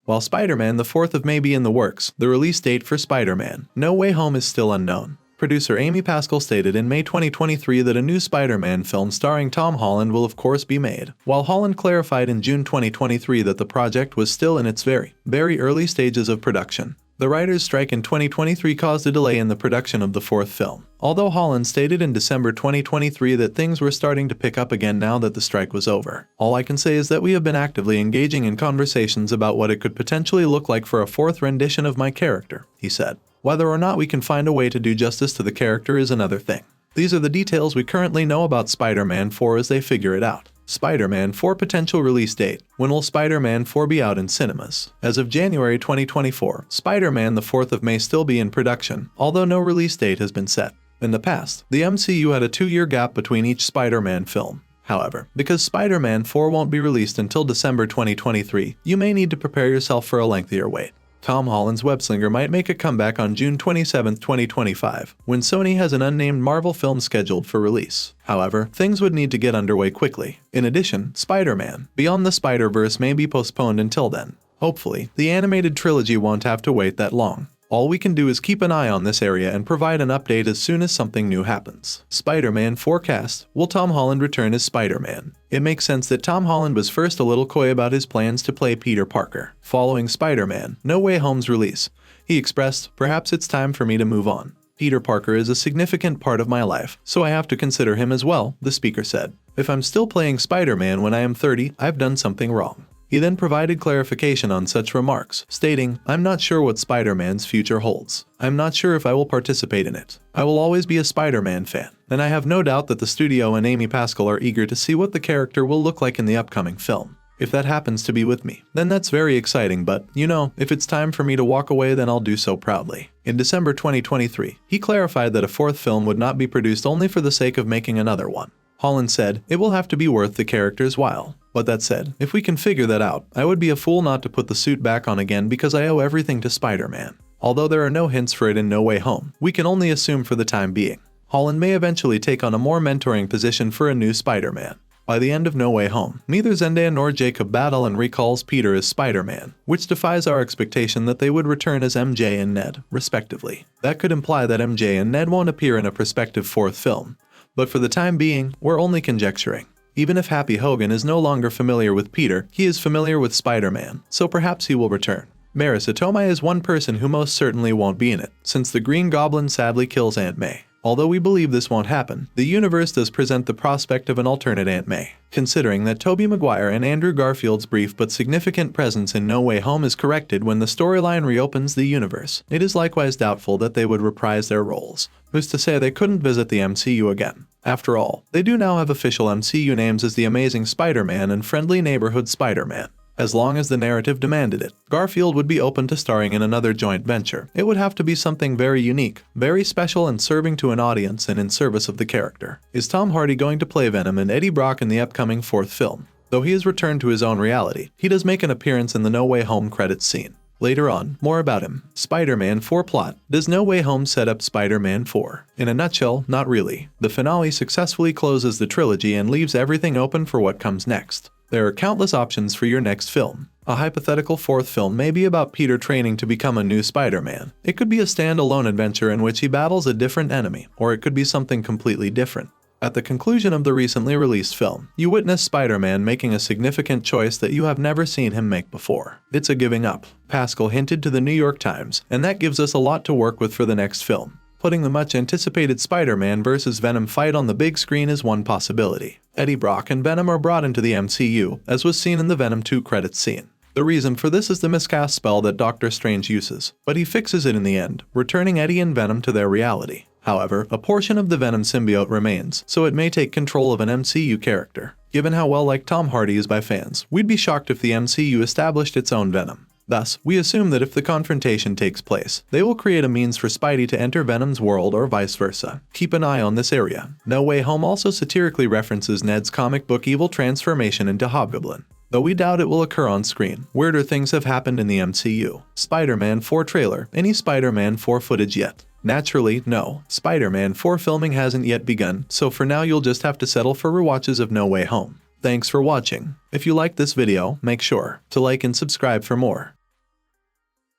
While Spider-Man the 4th of May be in the works, the release date for Spider-Man No Way Home is still unknown. Producer Amy Pascal stated in May 2023 that a new Spider-Man film starring Tom Holland will of course be made, while Holland clarified in June 2023 that the project was still in its very early stages of production. The writers' strike in 2023 caused a delay in the production of the 4th film, although Holland stated in December 2023 that things were starting to pick up again now that the strike was over. All I can say is that we have been actively engaging in conversations about what it could potentially look like for a 4th rendition of my character, he said. Whether or not we can find a way to do justice to the character is another thing. These are the details we currently know about Spider-Man 4 as they figure it out. Spider-Man 4 potential release date. When will Spider-Man 4 be out in cinemas? As of January 2024, Spider-Man the 4th of May still be in production, although no release date has been set. In the past, the MCU had a 2-year gap between each Spider-Man film. However, because Spider-Man 4 won't be released until December 2023, you may need to prepare yourself for a lengthier wait. Tom Holland's webslinger might make a comeback on June 27, 2025, when Sony has an unnamed Marvel film scheduled for release. However, things would need to get underway quickly. In addition, Spider-Man Beyond the Spider-Verse may be postponed until then. Hopefully, the animated trilogy won't have to wait that long. All we can do is keep an eye on this area and provide an update as soon as something new happens. Spider-Man forecast. Will Tom Holland return as Spider-Man? It makes sense that Tom Holland was first a little coy about his plans to play Peter Parker. Following Spider-Man No Way Home's release, he expressed, "Perhaps it's time for me to move on. Peter Parker is a significant part of my life, so I have to consider him as well," the speaker said. "If I'm still playing Spider-Man when I am 30, I've done something wrong." He then provided clarification on such remarks, stating, "I'm not sure what Spider-Man's future holds. I'm not sure if I will participate in it. I will always be a Spider-Man fan, and I have no doubt that the studio and Amy Pascal are eager to see what the character will look like in the upcoming film. If that happens to be with me, then that's very exciting, but, if it's time for me to walk away, then I'll do so proudly." In December 2023, he clarified that a 4th film would not be produced only for the sake of making another one. Holland said, "It will have to be worth the character's while. But that said, if we can figure that out, I would be a fool not to put the suit back on again because I owe everything to Spider-Man." Although there are no hints for it in No Way Home, we can only assume for the time being. Holland may eventually take on a more mentoring position for a new Spider-Man. By the end of No Way Home, neither Zendaya nor Jacob battle and recalls Peter as Spider-Man, which defies our expectation that they would return as MJ and Ned, respectively. That could imply that MJ and Ned won't appear in a prospective 4th film. But for the time being, we're only conjecturing. Even if Happy Hogan is no longer familiar with Peter, he is familiar with Spider-Man, so perhaps he will return. Marissa Tomei is one person who most certainly won't be in it, since the Green Goblin sadly kills Aunt May. Although we believe this won't happen, the universe does present the prospect of an alternate Aunt May. Considering that Tobey Maguire and Andrew Garfield's brief but significant presence in No Way Home is corrected when the storyline reopens the universe, it is likewise doubtful that they would reprise their roles. Who's to say they couldn't visit the MCU again? After all, they do now have official MCU names as The Amazing Spider-Man and Friendly Neighborhood Spider-Man. As long as the narrative demanded it, Garfield would be open to starring in another joint venture. It would have to be something very unique, very special and serving to an audience and in service of the character. Is Tom Hardy going to play Venom and Eddie Brock in the upcoming 4th film? Though he has returned to his own reality, he does make an appearance in the No Way Home credits scene. Later on, more about him. Spider-Man 4 plot. Does No Way Home set up Spider-Man 4? In a nutshell, not really. The finale successfully closes the trilogy and leaves everything open for what comes next. There are countless options for your next film. A hypothetical 4th film may be about Peter training to become a new Spider-Man. It could be a standalone adventure in which he battles a different enemy, or it could be something completely different. At the conclusion of the recently released film, you witness Spider-Man making a significant choice that you have never seen him make before. It's a giving up, Pascal hinted to the New York Times, and that gives us a lot to work with for the next film. Putting the much-anticipated Spider-Man vs. Venom fight on the big screen is one possibility. Eddie Brock and Venom are brought into the MCU, as was seen in the Venom 2 credits scene. The reason for this is the miscast spell that Doctor Strange uses, but he fixes it in the end, returning Eddie and Venom to their reality. However, a portion of the Venom symbiote remains, so it may take control of an MCU character. Given how well-liked Tom Hardy is by fans, we'd be shocked if the MCU established its own Venom. Thus, we assume that if the confrontation takes place, they will create a means for Spidey to enter Venom's world or vice versa. Keep an eye on this area. No Way Home also satirically references Ned's comic book evil transformation into Hobgoblin. Though we doubt it will occur on screen, weirder things have happened in the MCU. Spider-Man 4 trailer. Any Spider-Man 4 footage yet? Naturally, no. Spider-Man 4 filming hasn't yet begun, so for now you'll just have to settle for rewatches of No Way Home. Thanks for watching. If you liked this video, make sure to like and subscribe for more.